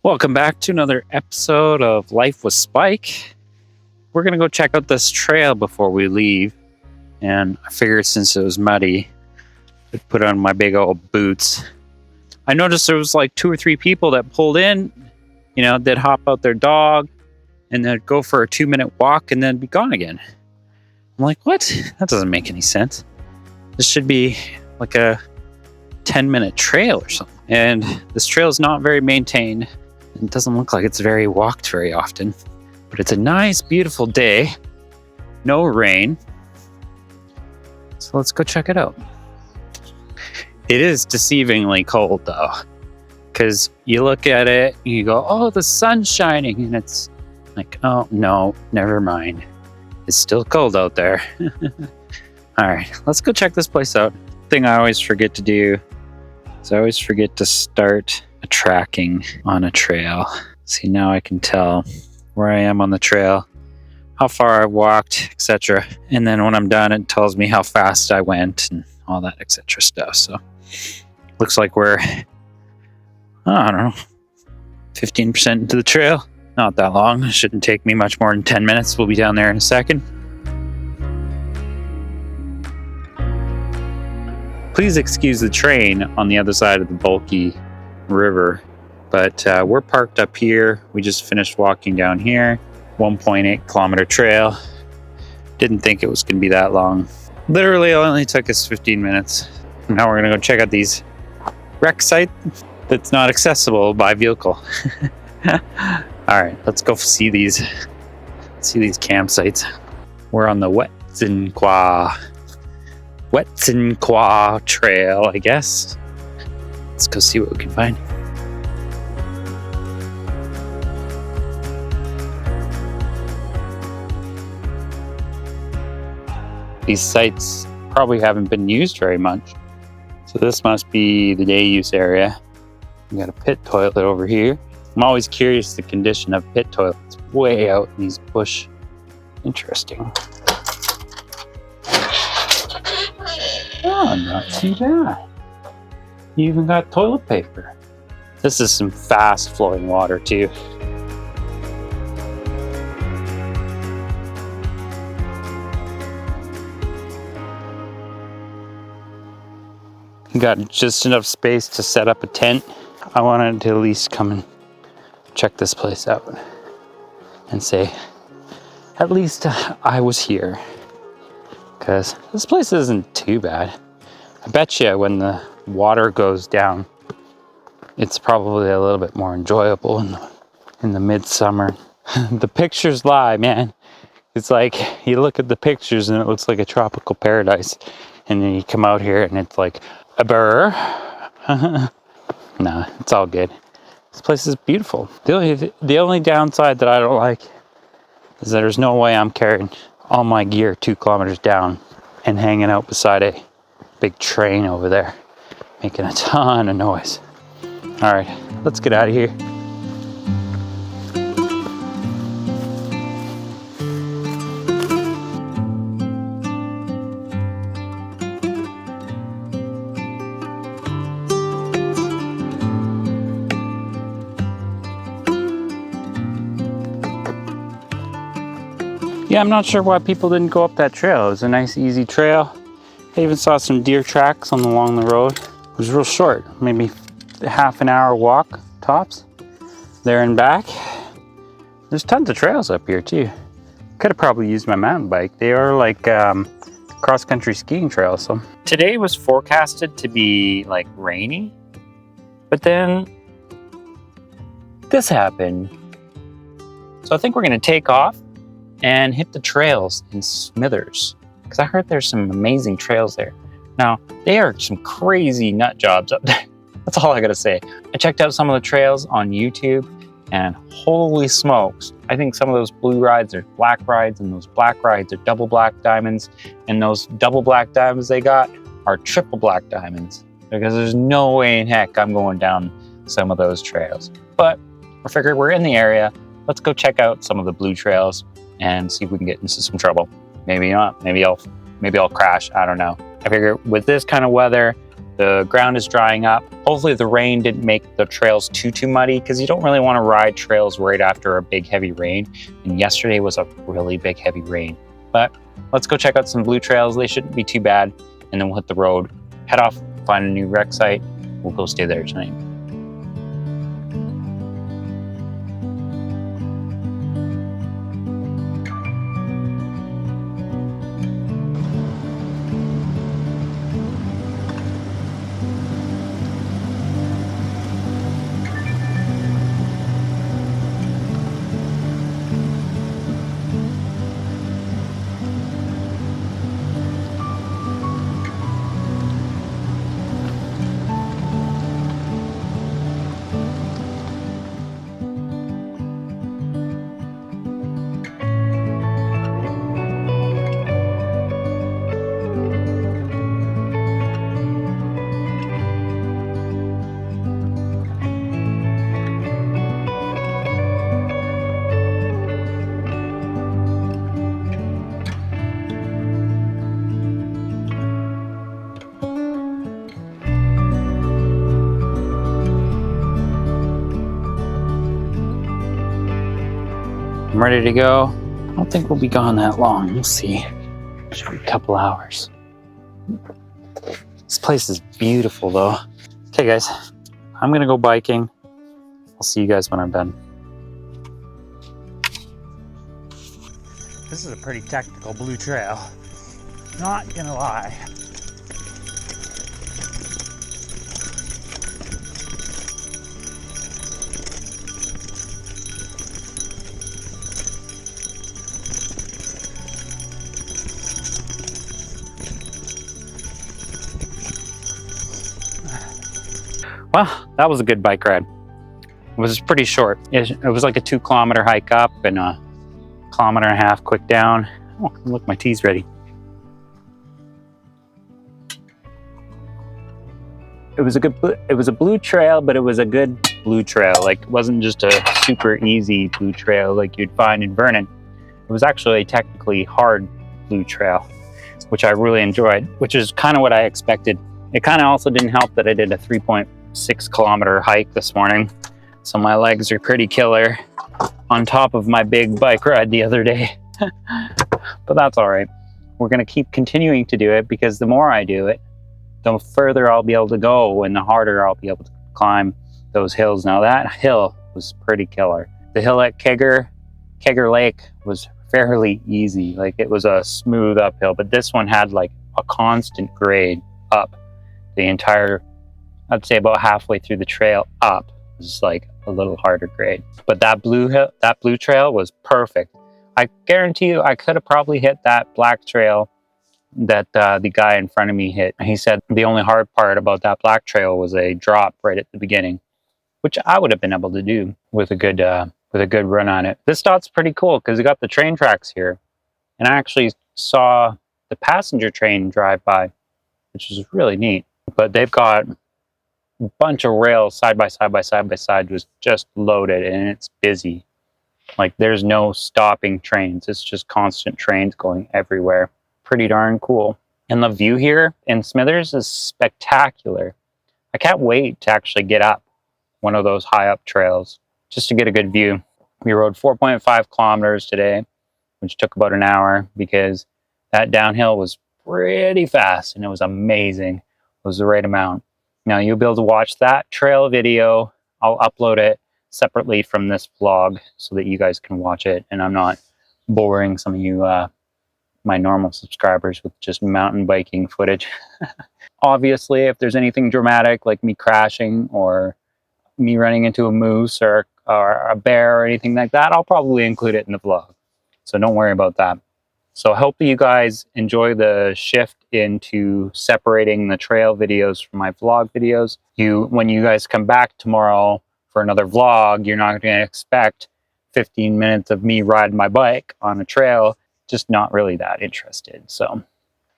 Welcome back to another episode of Life with Spike. We're going to go check out this trail before we leave. And I figured since it was muddy, I'd put on my big old boots. I noticed there was like 2 or 3 people that pulled in, they'd hop out their dog and they'd go for a 2-minute walk and then be gone again. I'm like, what? That doesn't make any sense. This should be like a 10-minute trail or something. And this trail is not very maintained. It doesn't look like it's very walked very often, but it's a nice, beautiful day. No rain. So let's go check it out. It is deceivingly cold though, because you look at it and you go, oh, the sun's shining. And it's like, oh, no, never mind. It's still cold out there. All right, let's go check this place out. Thing I always forget to do is I always forget to start a tracking on a trail. See, now I can tell where I am on the trail, how far I've walked, etc. And then when I'm done, it tells me how fast I went and all that etc. stuff. So looks like we're, I don't know, 15% into the trail. Not that long. It shouldn't take me much more than 10 minutes. We'll be down there in a second. Please excuse the train on the other side of the bulky river, but we're parked up here. We just finished walking down here, 1.8 kilometer trail. Didn't think it was going to be that long. Literally only took us 15 minutes. Now we're going to go check out these wreck site that's not accessible by vehicle. All right, let's go see these campsites. We're on the Wet'suwet'en Trail, I guess. Let's go see what we can find. These sites probably haven't been used very much. So this must be the day use area. We got a pit toilet over here. I'm always curious the condition of pit toilets way out in these bush. Interesting. Oh, not too bad. You even got toilet paper. This is some fast flowing water too. Got just enough space to set up a tent. I wanted to at least come and check this place out and say, at least I was here. Because this place isn't too bad. I bet you when the water goes down, it's probably a little bit more enjoyable in the midsummer. The pictures lie, man. It's like you look at the pictures and it looks like a tropical paradise, and then you come out here and it's like a burr. Nah, it's all good. This place is beautiful. The only downside that I don't like is that there's no way I'm carrying all my gear 2 kilometers down and hanging out beside a big train over there, making a ton of noise. All right, let's get out of here. Yeah, I'm not sure why people didn't go up that trail. It was a nice, easy trail. I even saw some deer tracks along the road. It was real short, maybe half an hour walk, tops, there and back. There's tons of trails up here too. Could have probably used my mountain bike. They are like cross-country skiing trails. So today was forecasted to be like rainy, but then this happened. So I think we're gonna take off and hit the trails in Smithers, because I heard there's some amazing trails there. Now, they are some crazy nut jobs up there. That's all I gotta say. I checked out some of the trails on YouTube, and holy smokes, I think some of those blue rides are black rides, and those black rides are double black diamonds, and those double black diamonds they got are triple black diamonds, because there's no way in heck I'm going down some of those trails. But I figured we're in the area, let's go check out some of the blue trails and see if we can get into some trouble. Maybe not. Maybe I'll crash. I don't know. I figure with this kind of weather, The ground is drying up. Hopefully the rain didn't make the trails too muddy, because you don't really want to ride trails right after a big heavy rain. And yesterday was a really big heavy rain. But let's go check out some blue trails. They shouldn't be too bad. And then we'll hit the road, head off, find a new wreck site. We'll go stay there tonight. I'm ready to go. I don't think we'll be gone that long. We'll see. Should be a couple hours. This place is beautiful though. Okay guys, I'm gonna go biking. I'll see you guys when I'm done. This is a pretty technical blue trail. Not gonna lie. Well, that was a good bike ride. It was pretty short. It was like a 2-kilometer hike up and a 1.5 kilometer quick down. Oh, look, my tea's ready. It was a blue trail, but it was a good blue trail. Like, it wasn't just a super easy blue trail like you'd find in Vernon. It was actually a technically hard blue trail, which I really enjoyed, which is kind of what I expected. It kind of also didn't help that I did a 3.6-kilometer hike this morning, so my legs are pretty killer on top of my big bike ride the other day. But that's all right. We're going to keep continuing to do it, because the more I do it, the further I'll be able to go and the harder I'll be able to climb those hills. Now that hill was pretty killer. The hill at Kegger Lake was fairly easy. Like, it was a smooth uphill, but this one had like a constant grade up the entire, I'd say about halfway through the trail up was like a little harder grade. But that blue trail was perfect. I guarantee you I could have probably hit that black trail that the guy in front of me hit. He said the only hard part about that black trail was a drop right at the beginning, which I would have been able to do with a good run on it. This dot's pretty cool because it got the train tracks here, and I actually saw the passenger train drive by, which is really neat. But they've got a bunch of rails side by side, was just loaded, and it's busy. Like, there's no stopping trains. It's just constant trains going everywhere. Pretty darn cool. And the view here in Smithers is spectacular. I can't wait to actually get up one of those high up trails just to get a good view. We rode 4.5 kilometers today, which took about an hour, because that downhill was pretty fast and it was amazing. It was the right amount. Now you'll be able to watch that trail video. I'll upload it separately from this vlog so that you guys can watch it, and I'm not boring some of you my normal subscribers with just mountain biking footage. Obviously, if there's anything dramatic like me crashing or me running into a moose or a bear or anything like that, I'll probably include it in the vlog. So don't worry about that. So I hope you guys enjoy the shift into separating the trail videos from my vlog videos. When you guys come back tomorrow for another vlog, you're not going to expect 15 minutes of me riding my bike on a trail. Just not really that interested. So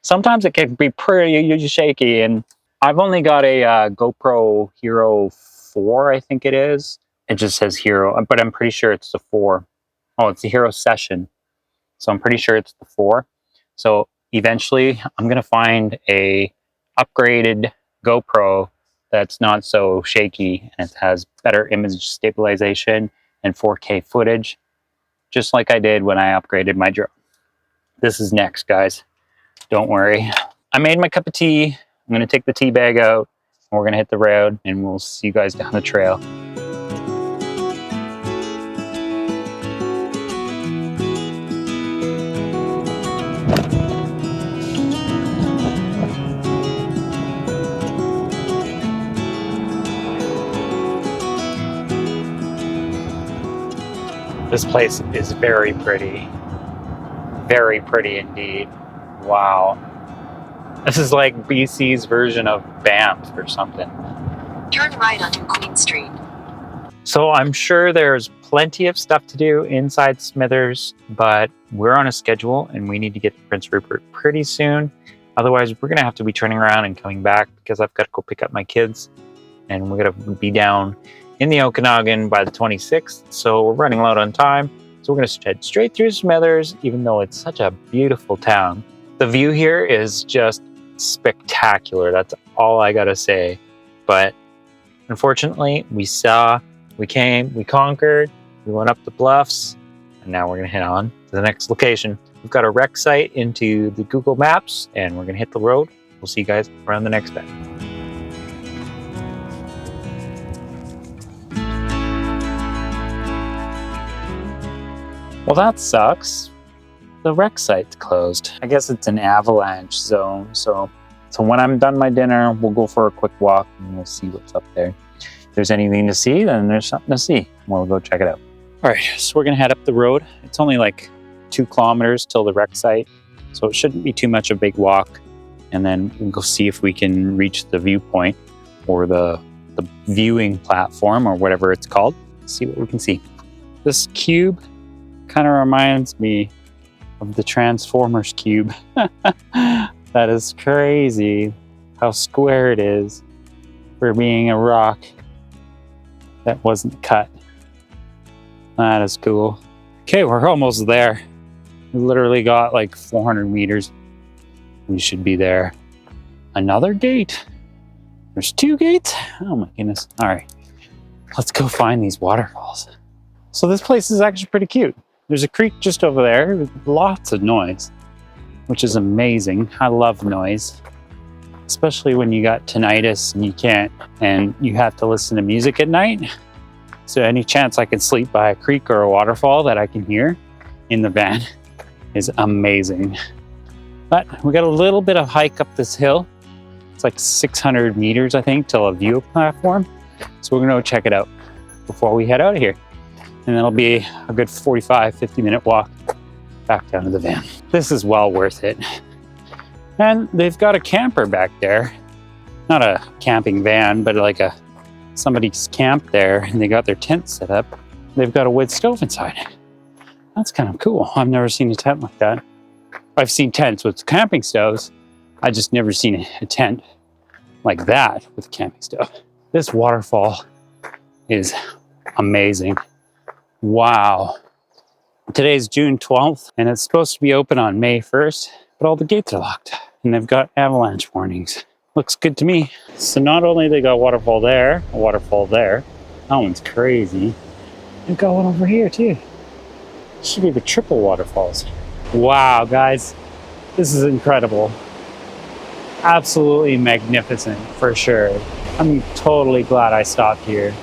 sometimes it can be pretty shaky, and I've only got a GoPro Hero 4, I think it is. It just says Hero, but I'm pretty sure it's the 4. Oh, it's the Hero Session. So I'm pretty sure it's the 4. So eventually I'm going to find a upgraded GoPro that's not so shaky, and it has better image stabilization and 4K footage, just like I did when I upgraded my drone. This is next, guys. Don't worry. I made my cup of tea. I'm gonna take the tea bag out, and we're gonna hit the road, and we'll see you guys down the trail. This place is very pretty indeed. Wow. This is like BC's version of Banff or something. Turn right onto Queen Street. So I'm sure there's plenty of stuff to do inside Smithers, but we're on a schedule and we need to get to Prince Rupert pretty soon. Otherwise, we're going to have to be turning around and coming back because I've got to go pick up my kids, and we're going to be down in the Okanagan by the 26th. So we're running low on time. So we're going to head straight through Smithers, even though it's such a beautiful town. The view here is just spectacular. That's all I got to say. But unfortunately, we came, we conquered, we went up the bluffs, and now we're going to head on to the next location. We've got a wreck site into the Google Maps, and we're going to hit the road. We'll see you guys around the next bend. Well, that sucks. The wreck site's closed. I guess it's an avalanche zone. So when I'm done my dinner, we'll go for a quick walk and we'll see what's up there. If there's anything to see, then there's something to see. We'll go check it out. All right, so we're gonna head up the road. It's only like 2 kilometers till the wreck site, so it shouldn't be too much of a big walk. And then we'll go see if we can reach the viewpoint or the viewing platform or whatever it's called. See what we can see. This cube kind of reminds me of the Transformers cube. That is crazy how square it is for being a rock that wasn't cut. That is cool. Okay, we're almost there. We literally got like 400 meters. We should be there. Another gate. There's 2 gates? Oh my goodness. All right, let's go find these waterfalls. So this place is actually pretty cute. There's a creek just over there with lots of noise, which is amazing. I love noise, especially when you got tinnitus and you have to listen to music at night. So any chance I can sleep by a creek or a waterfall that I can hear in the van is amazing. But we got a little bit of hike up this hill. It's like 600 meters, I think, till a view platform. So we're gonna go check it out before we head out of here. And that'll be a good 45, 50-minute walk back down to the van. This is well worth it. And they've got a camper back there. Not a camping van, but like somebody's camped there and they got their tent set up. They've got a wood stove inside. That's kind of cool. I've never seen a tent like that. I've seen tents with camping stoves. I just never seen a tent like that with a camping stove. This waterfall is amazing. Wow. Today's June 12th and it's supposed to be open on May 1st, but all the gates are locked and they've got avalanche warnings. Looks good to me. So not only they got a waterfall there, that one's crazy. They've got one over here too. Should be the triple waterfalls. Wow, guys, this is incredible. Absolutely magnificent for sure. I'm totally glad I stopped here.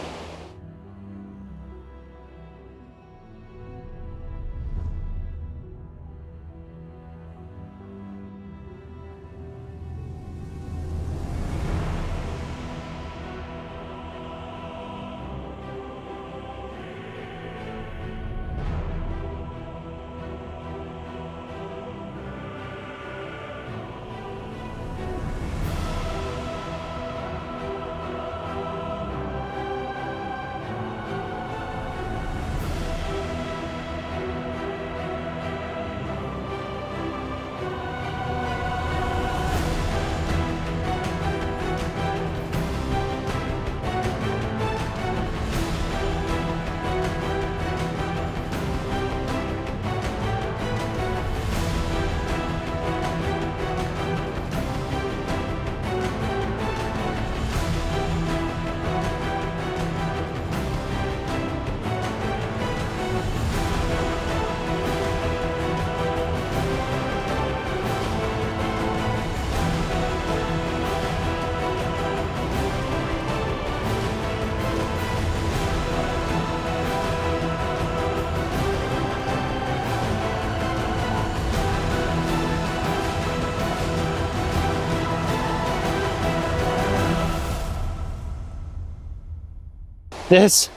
This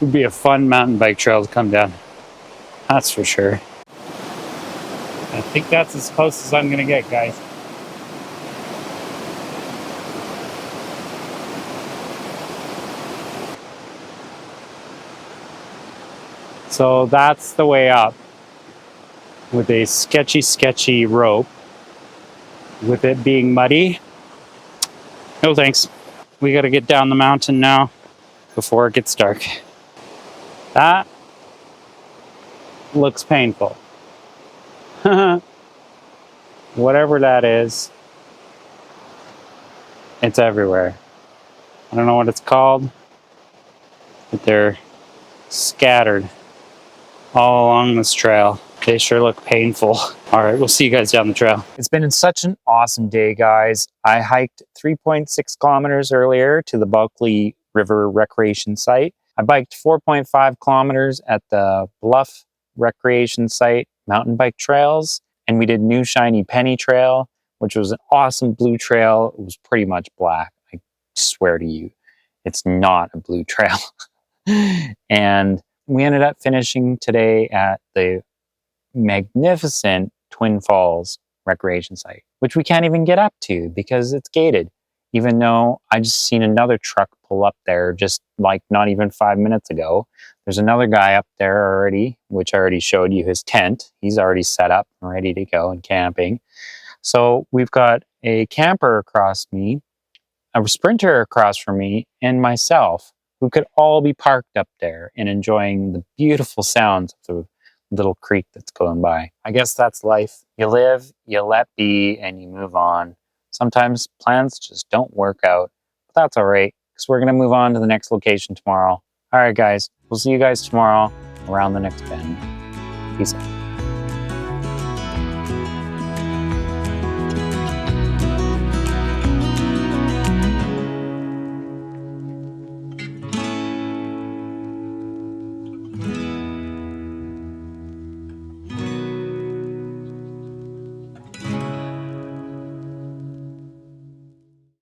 would be a fun mountain bike trail to come down. That's for sure. I think that's as close as I'm going to get, guys. So that's the way up with a sketchy rope. With it being muddy. No thanks. We got to get down the mountain now before it gets dark. That looks painful. Whatever that is, it's everywhere. I don't know what it's called, but they're scattered all along this trail. They sure look painful. All right, we'll see you guys down the trail. It's been such an awesome day, guys. I hiked 3.6 kilometers earlier to the Bulkley River Recreation Site. I biked 4.5 kilometers at the Bluff Recreation Site mountain bike trails. And we did New Shiny Penny Trail, which was an awesome blue trail. It was pretty much black. I swear to you, it's not a blue trail. And we ended up finishing today at the magnificent Twin Falls Recreation Site, which we can't even get up to because it's gated. Even though I just seen another truck pull up there just like not even 5 minutes ago. There's another guy up there already, which I already showed you his tent. He's already set up and ready to go and camping. So we've got a camper across me, a sprinter across from me, and myself, who could all be parked up there and enjoying the beautiful sounds of the little creek that's going by. I guess that's life. You live, you let be, and you move on. Sometimes plans just don't work out, but that's all right, because we're going to move on to the next location tomorrow. All right, guys, we'll see you guys tomorrow around the next bend. Peace out.